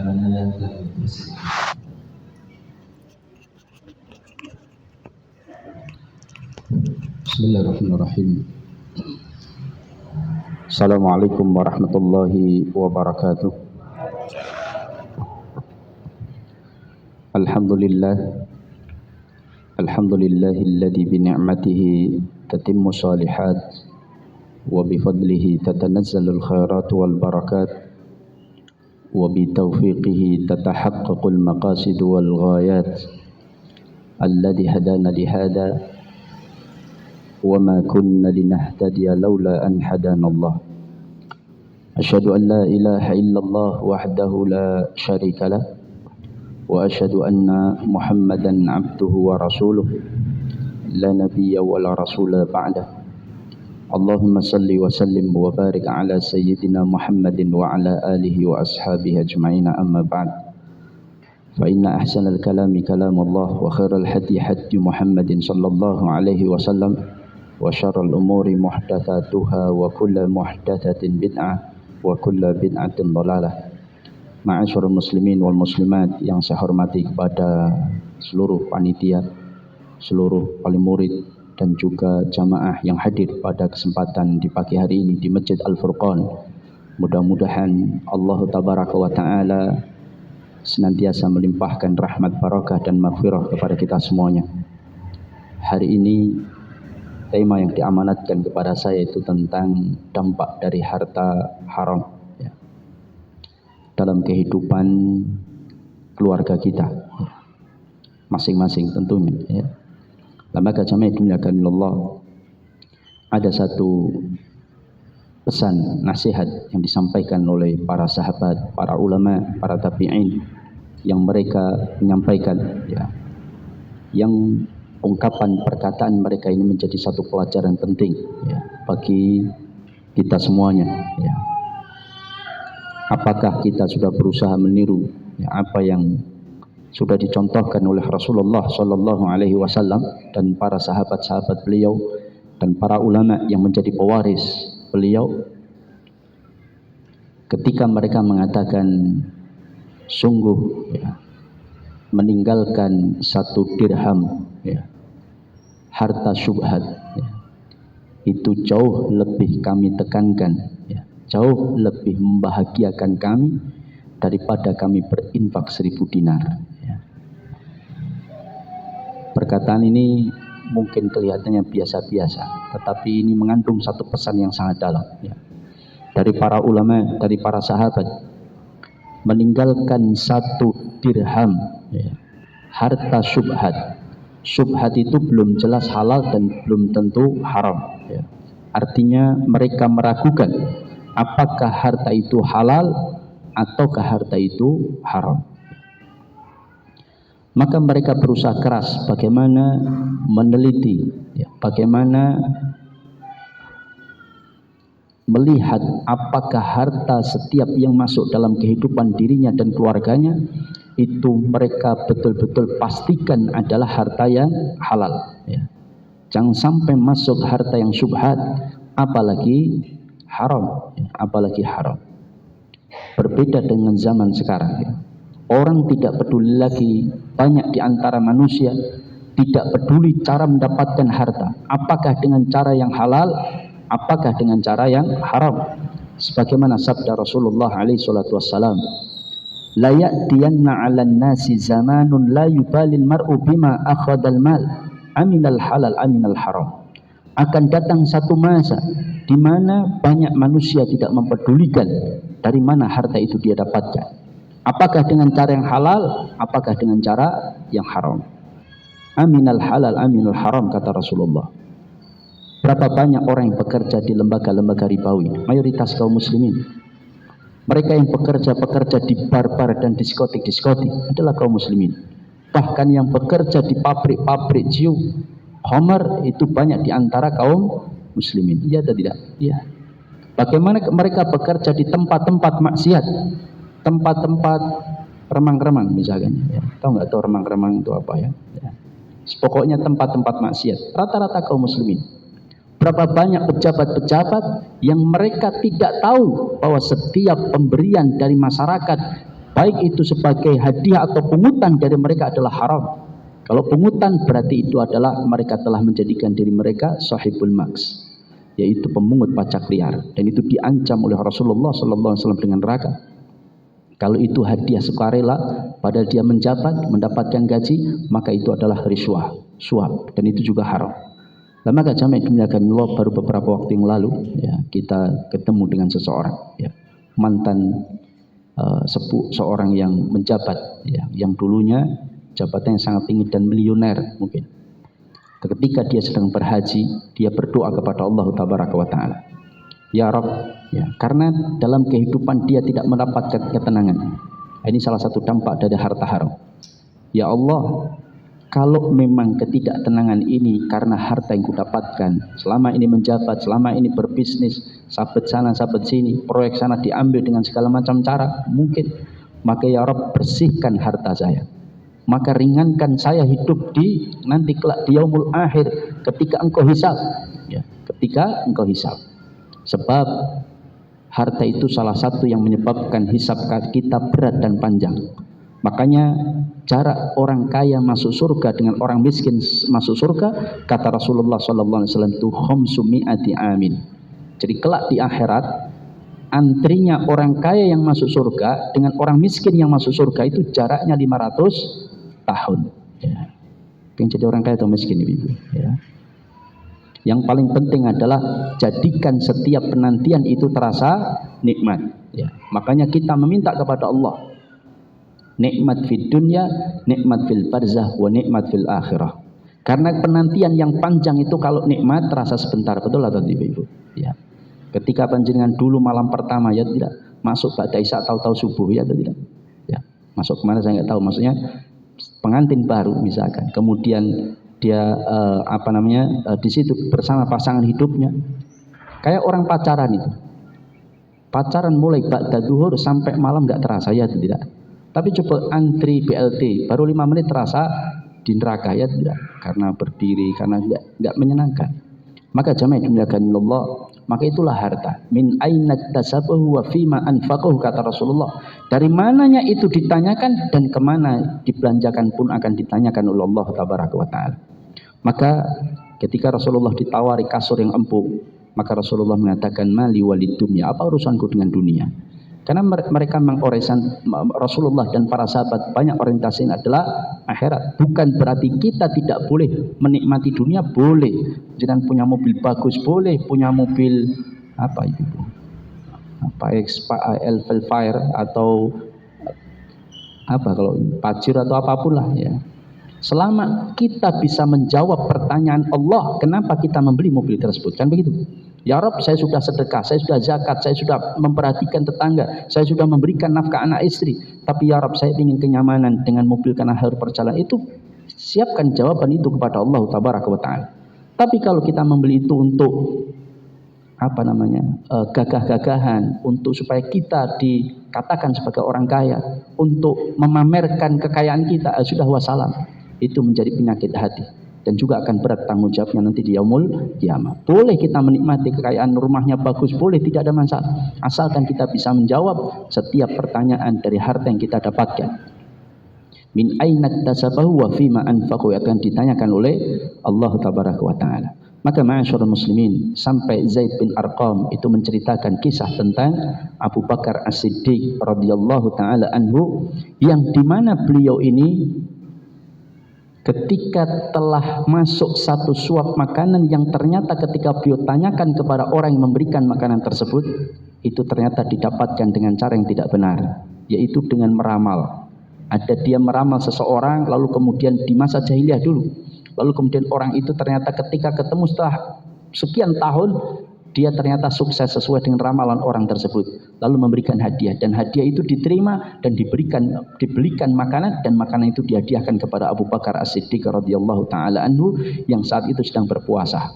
Bismillahirrahmanirrahim. Assalamualaikum warahmatullahi wabarakatuh. Alhamdulillahilladzi bi ni'matihi tatimmu shalihat wa bi fadlihi tatanazzalul khairat wal barakat wa bi taufiqihi tatahaqqaqul maqasid wal ghayat alladzi hadana li hada wa ma kunna linahtadiya laula an hadana Allah. Asyhadu an la ilaha illallah wahdahu la syarika lah wa asyhadu anna Muhammadan abduhu wa rasuluh la nabiyya wa la rasula ba'dah. Allahumma salli wa sallim wa barik ala sayyidina Muhammadin wa ala alihi wa ashabihi ajma'in, amma ba'd. Fa inna ahsanal kalami kalamullah wa khairal hadi hadi Muhammadin sallallahu alaihi wasallam wa syarrul umuri muhdatsatuha wa kullu muhdatsatin bid'ah wa kullu bid'atin dhalalah. Ma'asyiral muslimin wal muslimat yang saya hormati kepada seluruh panitia, seluruh wali murid dan juga jamaah yang hadir pada kesempatan di pagi hari ini di Masjid Al-Furqan. Mudah-mudahan Allah Tabaraka wa Ta'ala senantiasa melimpahkan rahmat barakah dan maghfirah kepada kita semuanya. Hari ini tema yang diamanatkan kepada saya itu tentang dampak dari harta haram ya, dalam kehidupan keluarga kita masing-masing tentunya ya. Lembaga jamaah dimuliakan Allah, ada satu pesan nasihat yang disampaikan oleh para sahabat, para ulama, para tabi'in yang mereka menyampaikan ya, yang ungkapan perkataan mereka ini menjadi satu pelajaran penting ya, bagi kita semuanya ya. Apakah kita sudah berusaha meniru ya, apa yang sudah dicontohkan oleh Rasulullah Sallallahu Alaihi Wasallam dan para sahabat-sahabat beliau dan para ulama yang menjadi pewaris beliau, ketika mereka mengatakan sungguh ya, meninggalkan satu dirham ya, harta syubhat ya, itu jauh lebih kami tekankan ya, jauh lebih membahagiakan kami daripada kami berinfak 1000 dinar ya. Perkataan ini mungkin kelihatannya biasa-biasa, tetapi ini mengandung satu pesan yang sangat dalam ya, dari para ulama, dari para sahabat. Meninggalkan satu dirham ya, harta syubhat. Syubhat itu belum jelas halal dan belum tentu haram ya. Artinya mereka meragukan apakah harta itu halal ataukah harta itu haram. Maka mereka berusaha keras bagaimana meneliti ya, bagaimana melihat apakah harta setiap yang masuk dalam kehidupan dirinya dan keluarganya itu mereka betul-betul pastikan adalah harta yang halal ya. Jangan sampai masuk harta yang syubhat, apalagi haram ya, apalagi haram. Berbeda dengan zaman sekarang ya. Orang tidak peduli lagi, banyak di antara manusia tidak peduli cara mendapatkan harta, apakah dengan cara yang halal, apakah dengan cara yang haram. Sebagaimana sabda Rasulullah alaihi salatu wassalam, la ya'tiyanna 'alan nasi zamanun la yubalil mar'u bima akhadal mal aminal halal aminal haram. Akan datang satu masa di mana banyak manusia tidak mempedulikan dari mana harta itu dia dapatkan, apakah dengan cara yang halal, apakah dengan cara yang haram. Aminal halal aminal haram, kata Rasulullah. Berapa banyak orang yang bekerja di lembaga-lembaga ribawi, mayoritas kaum muslimin. Mereka yang bekerja di bar-bar dan diskotik-diskotik adalah kaum muslimin. Bahkan yang bekerja di pabrik-pabrik ciu, homer, itu banyak di antara kaum muslimin. Iya atau tidak? Iya. Bagaimana mereka bekerja di tempat-tempat maksiat, tempat-tempat remang-remang misalkan ya. Tahu nggak tahu remang-remang itu apa ya? Ya. Pokoknya tempat-tempat maksiat, rata-rata kaum muslimin. Berapa banyak pejabat-pejabat yang mereka tidak tahu bahwa setiap pemberian dari masyarakat, baik itu sebagai hadiah atau pungutan dari mereka adalah haram. Kalau pungutan berarti itu adalah mereka telah menjadikan diri mereka sahibul maks, yaitu pemungut pajak liar, dan itu diancam oleh Rasulullah SAW dengan neraka. Kalau itu hadiah sukarela, padahal dia menjabat, mendapatkan gaji, maka itu adalah riswah, suap, dan itu juga haram. Nah, maka jamaah dimuliakan Allah, baru beberapa waktu yang lalu ya, kita ketemu dengan seseorang ya, mantan seorang yang menjabat ya, yang dulunya jabatannya sangat tinggi dan milioner mungkin. Ketika dia sedang berhaji, dia berdoa kepada Allah Tabaraka wa Ta'ala, ya Rabb, ya, karena dalam kehidupan dia tidak mendapatkan ketenangan. Ini salah satu dampak dari harta haram. Ya Allah, kalau memang ketidaktenangan ini karena harta yang kudapatkan, selama ini menjabat, selama ini berbisnis, sabet sana sabet sini, proyek sana diambil dengan segala macam cara mungkin, maka ya Rabb, bersihkan harta saya, maka ringankan saya hidup di nanti kelak di yaumul akhir ketika engkau hisab ya, ketika engkau hisab. Sebab harta itu salah satu yang menyebabkan hisab kita berat dan panjang. Makanya jarak orang kaya masuk surga dengan orang miskin masuk surga, kata Rasulullah SAW itu khomsumi'ati amin. Jadi kelak di akhirat, antrinya orang kaya yang masuk surga dengan orang miskin yang masuk surga itu jaraknya 500 tahun ya. Pengen jadi orang kaya atau miskin ibu ya. Yang paling penting adalah jadikan setiap penantian itu terasa nikmat ya. Makanya kita meminta kepada Allah nikmat fid dunya, nikmat fil barzah, wa nikmat fil akhirah. Karena penantian yang panjang itu kalau nikmat terasa sebentar, betul atau tidak ibu ya. Ketika panjenengan dulu malam pertama ya tidak masuk ba'da isya tahu-tahu subuh ya atau tidak ya, masuk kemana saya nggak tahu, maksudnya pengantin baru misalkan, kemudian dia di situ bersama pasangan hidupnya, kayak orang pacaran itu, pacaran mulai ba'da duhur sampai malam nggak terasa ya tidak. Tapi coba antri BLT baru 5 menit terasa di neraka ya tidak, karena berdiri, karena nggak menyenangkan. Maka jamaah dimuliakan Allah, maka itulah harta. Min aina tasabahu wa fima anfaqahu, kata Rasulullah. Dari mananya itu ditanyakan dan kemana dibelanjakan pun akan ditanyakan oleh Allah Tabaraka wa Ta'ala. Maka ketika Rasulullah ditawari kasur yang empuk, maka Rasulullah mengatakan mali walid dunya, apa urusanku dengan dunia? Karena mereka mengorientasikan, Rasulullah dan para sahabat banyak orientasinya adalah akhirat. Bukan berarti kita tidak boleh menikmati dunia, boleh. Jangan punya mobil bagus boleh, punya mobil apa itu, Elfire atau apa kalau Pajero atau apapun lah ya. Selama kita bisa menjawab pertanyaan Allah, kenapa kita membeli mobil tersebut, kan begitu? Ya Rabb, saya sudah sedekah, saya sudah zakat, saya sudah memperhatikan tetangga, saya sudah memberikan nafkah anak istri, tapi ya Rabb, saya ingin kenyamanan dengan mobil karena harus perjalanan. Itu siapkan jawaban itu kepada Allah Tabaraka wa Ta'ala. Tapi kalau kita membeli itu untuk gagah-gagahan, untuk supaya kita dikatakan sebagai orang kaya, untuk memamerkan kekayaan kita, sudah wassalam, itu menjadi penyakit hati dan juga akan berat tanggung jawabnya nanti di yaumul qiyamah. Boleh kita menikmati kekayaan, rumahnya bagus, boleh, tidak ada masalah, asalkan kita bisa menjawab setiap pertanyaan dari harta yang kita dapatkan. Min aina tasabahu wa fima anfaqu, akan ditanyakan oleh Allah Tabaraka wa Ta'ala. Maka ma'asyiral muslimin, sampai Zaid bin Arqam itu menceritakan kisah tentang Abu Bakar As-Siddiq radhiyallahu taala anhu, yang dimana beliau ini ketika telah masuk satu suap makanan yang ternyata ketika beliau tanyakan kepada orang yang memberikan makanan tersebut, itu ternyata didapatkan dengan cara yang tidak benar, yaitu dengan meramal. Ada dia meramal seseorang, lalu kemudian di masa jahiliyah dulu, lalu kemudian orang itu ternyata ketika ketemu setelah sekian tahun, dia ternyata sukses sesuai dengan ramalan orang tersebut, lalu memberikan hadiah, dan hadiah itu diterima dan dibelikan makanan, dan makanan itu dihadiahkan kepada Abu Bakar As-Siddiq radhiyallahu taala anhu yang saat itu sedang berpuasa.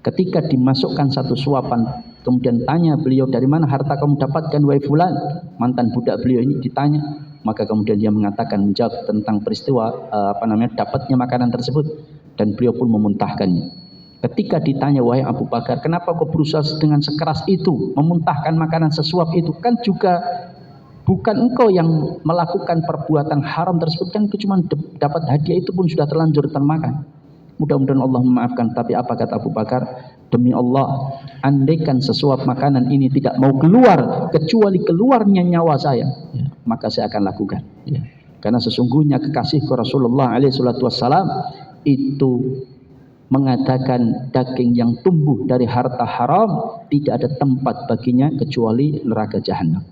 Ketika dimasukkan satu suapan, kemudian tanya beliau, dari mana harta kamu dapatkan wahai fulan, mantan budak beliau ini ditanya, maka kemudian dia mengatakan, menjawab tentang peristiwa dapatnya makanan tersebut, dan beliau pun memuntahkannya. Ketika ditanya, wahai Abu Bakar, kenapa kau berusaha dengan sekeras itu memuntahkan makanan sesuap itu? Kan juga Bukan engkau yang melakukan perbuatan haram tersebut, kan cuma dapat hadiah itu pun sudah terlanjur termakan. Mudah-mudahan Allah memaafkan. Tapi apa kata Abu Bakar? Demi Allah, andaikan sesuap makanan ini tidak mau keluar kecuali keluarnya nyawa saya, ya, maka saya akan lakukan. Ya. Karena sesungguhnya kekasihku Rasulullah SAW itu mengatakan daging yang tumbuh dari harta haram tidak ada tempat baginya kecuali neraka jahanam.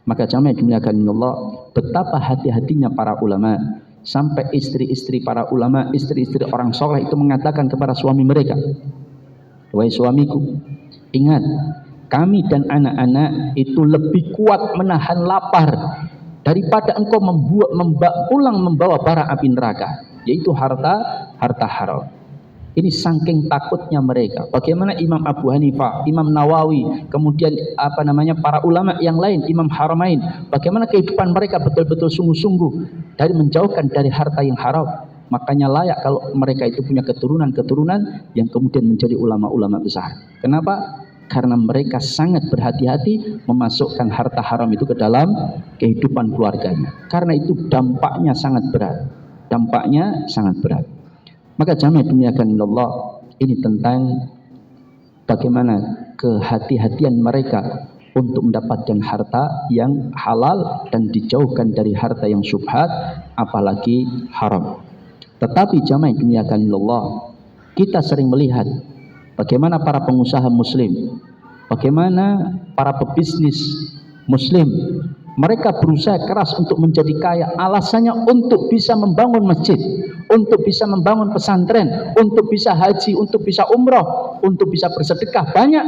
Maka jamaah dimuliakan Allah, betapa hati-hatinya para ulama, sampai istri-istri para ulama, istri-istri orang soleh itu mengatakan kepada suami mereka, wahai suamiku, ingat, kami dan anak-anak itu lebih kuat menahan lapar daripada engkau pulang membawa bara api neraka, yaitu harta haram. Ini saking takutnya mereka. Bagaimana Imam Abu Hanifah, Imam Nawawi, kemudian para ulama yang lain, Imam Haramain, bagaimana kehidupan mereka betul-betul sungguh-sungguh dari menjauhkan dari harta yang haram. Makanya layak kalau mereka itu punya keturunan yang kemudian menjadi ulama-ulama besar. Kenapa? Karena mereka sangat berhati-hati memasukkan harta haram itu ke dalam kehidupan keluarganya. Karena itu dampaknya sangat berat. Maka jamaah dimuliakan Allah, ini tentang bagaimana kehati-hatian mereka untuk mendapatkan harta yang halal dan dijauhkan dari harta yang syubhat, apalagi haram. Tetapi jamaah dimuliakan Allah, kita sering melihat bagaimana para pengusaha muslim, bagaimana para pebisnis muslim, mereka berusaha keras untuk menjadi kaya, alasannya untuk bisa membangun masjid, untuk bisa membangun pesantren, untuk bisa haji, untuk bisa umroh, untuk bisa bersedekah banyak.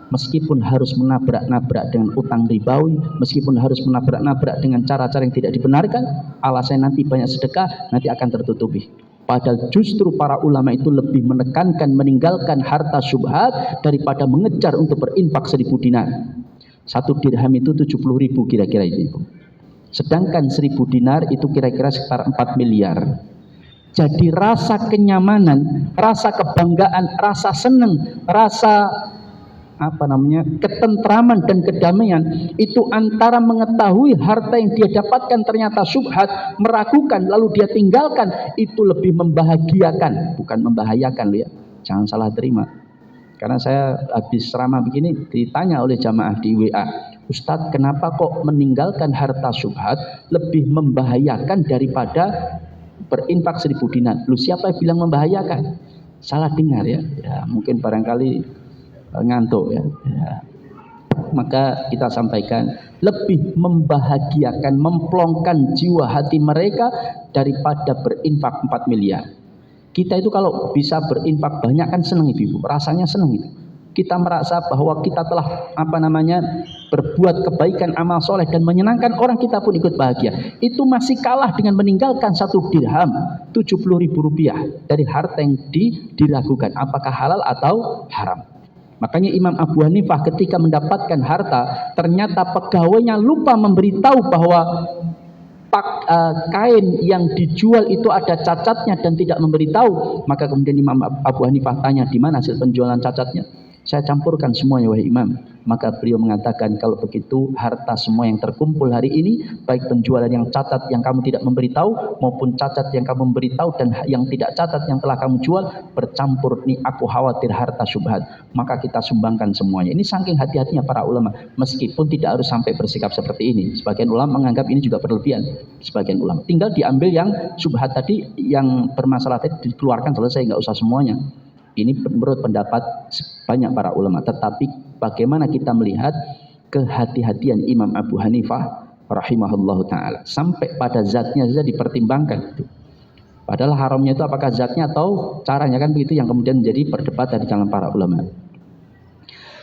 Meskipun harus menabrak-nabrak dengan utang ribawi, meskipun harus menabrak-nabrak dengan cara-cara yang tidak dibenarkan, alasannya nanti banyak sedekah, nanti akan tertutupi. Padahal justru para ulama itu lebih menekankan meninggalkan harta syubhat daripada mengejar untuk berinfak 1000 dinar. 1 dirham itu 70.000 kira-kira itu. Sedangkan 1000 dinar itu kira-kira sekitar 4 miliar. Jadi rasa kenyamanan, rasa kebanggaan, rasa senang, rasa ketentraman dan kedamaian itu antara mengetahui harta yang dia dapatkan ternyata syubhat, meragukan lalu dia tinggalkan, itu lebih membahagiakan, bukan membahayakan loh ya. Jangan salah terima. Karena saya habis ceramah begini ditanya oleh jamaah di WA, Ustadz, kenapa kok meninggalkan harta syubhat lebih membahayakan daripada berinfak 1000 dinar? Lu siapa yang bilang membahayakan? Salah dengar ya. Ya mungkin barangkali ngantuk ya. Maka kita sampaikan lebih membahagiakan, memplongkan jiwa hati mereka daripada berinfak 4 miliar. Kita itu kalau bisa berinfak banyak kan senang ibu, rasanya senang itu. Kita merasa bahwa kita telah berbuat kebaikan, amal soleh dan menyenangkan orang, kita pun ikut bahagia. Itu masih kalah dengan meninggalkan 1 dirham 70.000 rupiah dari harta yang diragukan apakah halal atau haram. Makanya Imam Abu Hanifah ketika mendapatkan harta, ternyata pegawainya lupa memberitahu bahwa kain yang dijual itu ada cacatnya dan tidak memberitahu. Maka kemudian Imam Abu Hanifah tanya, di mana hasil penjualan cacatnya? Saya campurkan semuanya wahai imam. Maka beliau mengatakan, kalau begitu harta semua yang terkumpul hari ini, baik penjualan yang cacat yang kamu tidak memberitahu maupun cacat yang kamu memberitahu dan yang tidak cacat yang telah kamu jual bercampur, nih aku khawatir harta syubhat, maka kita sumbangkan semuanya. Ini saking hati-hatinya para ulama, meskipun tidak harus sampai bersikap seperti ini. Sebagian ulama menganggap ini juga berlebihan. Sebagian ulama tinggal diambil yang syubhat tadi, yang bermasalah tadi dikeluarkan, selesai, nggak usah semuanya. Ini menurut pendapat banyak para ulama. Tetapi bagaimana kita melihat kehati-hatian Imam Abu Hanifah rahimahullahu ta'ala, sampai pada zatnya saja dipertimbangkan. Padahal haramnya itu apakah zatnya atau caranya, kan begitu yang kemudian menjadi perdebatan di kalangan para ulama.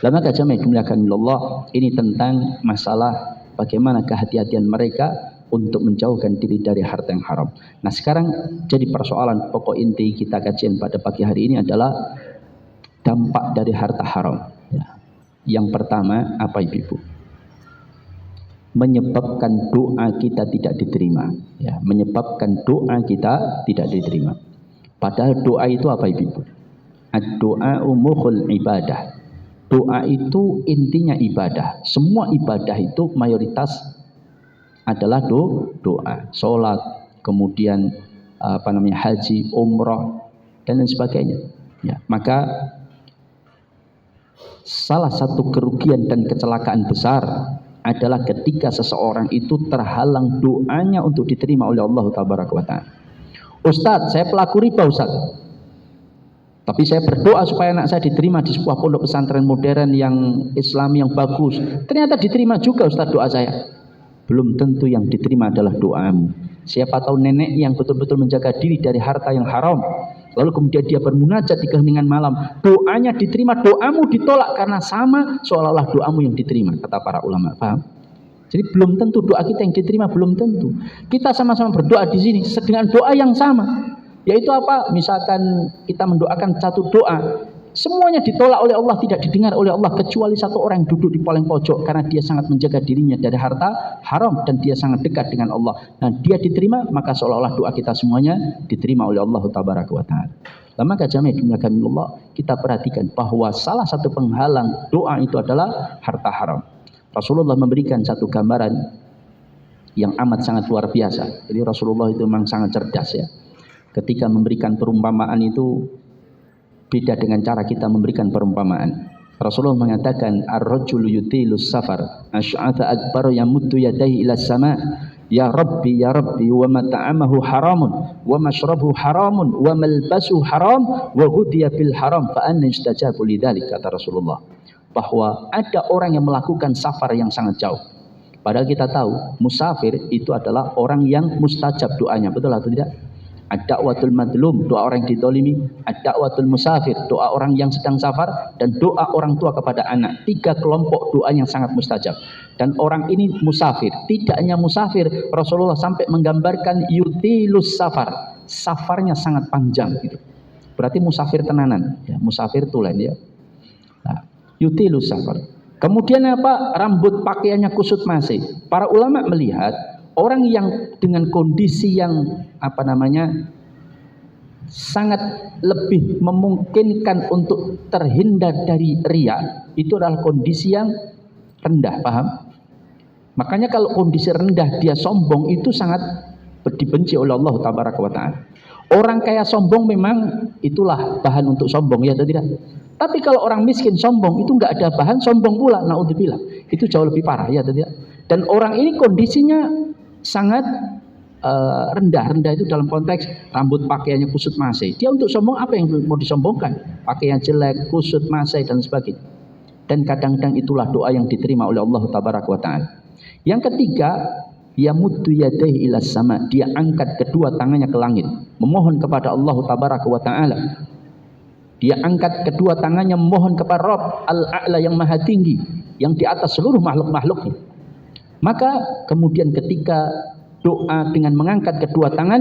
Lama kajamai dimuliakan Allah, ini tentang masalah bagaimana kehati-hatian mereka untuk menjauhkan diri dari harta yang haram. Nah sekarang jadi persoalan pokok inti kita kajian pada pagi hari ini adalah dampak dari harta haram. Ya. Yang pertama apa ibu? Menyebabkan doa kita tidak diterima. Ya, menyebabkan doa kita tidak diterima. Padahal doa itu apa ibu? Ad-doa mukhul ibadah. Doa itu intinya ibadah. Semua ibadah itu mayoritas adalah doa, sholat, kemudian haji, umroh, dan lain sebagainya. Ya, maka salah satu kerugian dan kecelakaan besar adalah ketika seseorang itu terhalang doanya untuk diterima oleh Allah Taala. Ustadz, saya pelaku riba Ustadz, tapi saya berdoa supaya anak saya diterima di sebuah pondok pesantren modern yang Islami yang bagus. Ternyata diterima juga Ustadz doa saya. Belum tentu yang diterima adalah doamu. Siapa tahu nenek yang betul-betul menjaga diri dari harta yang haram, lalu kemudian dia bermunajat di keheningan malam, doanya diterima, doamu ditolak karena sama seolah-olah doamu yang diterima, kata para ulama. Paham? Jadi belum tentu doa kita yang diterima, belum tentu. Kita sama-sama berdoa di sini dengan doa yang sama, yaitu apa? Misalkan kita mendoakan satu doa, semuanya ditolak oleh Allah, tidak didengar oleh Allah, kecuali satu orang yang duduk di paling pojok karena dia sangat menjaga dirinya dari harta haram dan dia sangat dekat dengan Allah. Dan dia diterima, maka seolah-olah doa kita semuanya diterima oleh Allah Tabaraka wa Ta'ala. Maka jamaah dimuliakan Allah, kita perhatikan bahwa salah satu penghalang doa itu adalah harta haram. Rasulullah memberikan satu gambaran yang amat sangat luar biasa. Jadi Rasulullah itu memang sangat cerdas ya. Ketika memberikan perumpamaan itu beda dengan cara kita memberikan perumpamaan. Rasulullah mengatakan ar-rajulu yutilus safar asy'atha akbar yamuddu yadayhi ila sama ya rabbi wa mat'amahu haramun wa mashrabuhu haramun wa malbasuhu haram wa ghudiya bil haram fa anna yustajabu lidzalik, kata Rasulullah. Bahwa ada orang yang melakukan safar yang sangat jauh. Padahal kita tahu musafir itu adalah orang yang mustajab doanya, betul atau tidak? Ad-da'watul madlum, doa orang yang ditolimi. Ad-da'watul musafir, doa orang yang sedang safar. Dan doa orang tua kepada anak. 3 kelompok doa yang sangat mustajab. Dan orang ini musafir. Tidak hanya musafir, Rasulullah sampai menggambarkan yutilus safar, safarnya sangat panjang gitu. Berarti musafir tenanan ya, musafir tulen ya. Nah, yutilus safar. Kemudian apa? Rambut pakaiannya kusut masih. Para ulama melihat orang yang dengan kondisi yang sangat lebih memungkinkan untuk terhindar dari riya, itu adalah kondisi yang rendah, paham? Makanya kalau kondisi rendah dia sombong, itu sangat dibenci oleh Allah Tabaraka wa Ta'ala. Orang kaya sombong memang itulah bahan untuk sombong, ya atau tidak? Tapi kalau orang miskin sombong, itu enggak ada bahan sombong pula, naudzubillah. Itu jauh lebih parah, ya atau tidak? Dan orang ini kondisinya sangat rendah itu dalam konteks rambut pakaiannya kusut masai. Dia untuk sombong apa yang mau disombongkan? Pakaian jelek, kusut masai dan sebagainya. Dan kadang-kadang itulah doa yang diterima oleh Allah Tabaraka wa Ta'ala. Yang ketiga, yamuddu yadayhi ilas sama, dia angkat kedua tangannya ke langit, memohon kepada Allah Tabaraka wa Ta'ala. Dia angkat kedua tangannya memohon kepada Rabb Al-A'la yang maha tinggi, yang di atas seluruh makhluk-makhluknya. Maka kemudian ketika doa dengan mengangkat kedua tangan,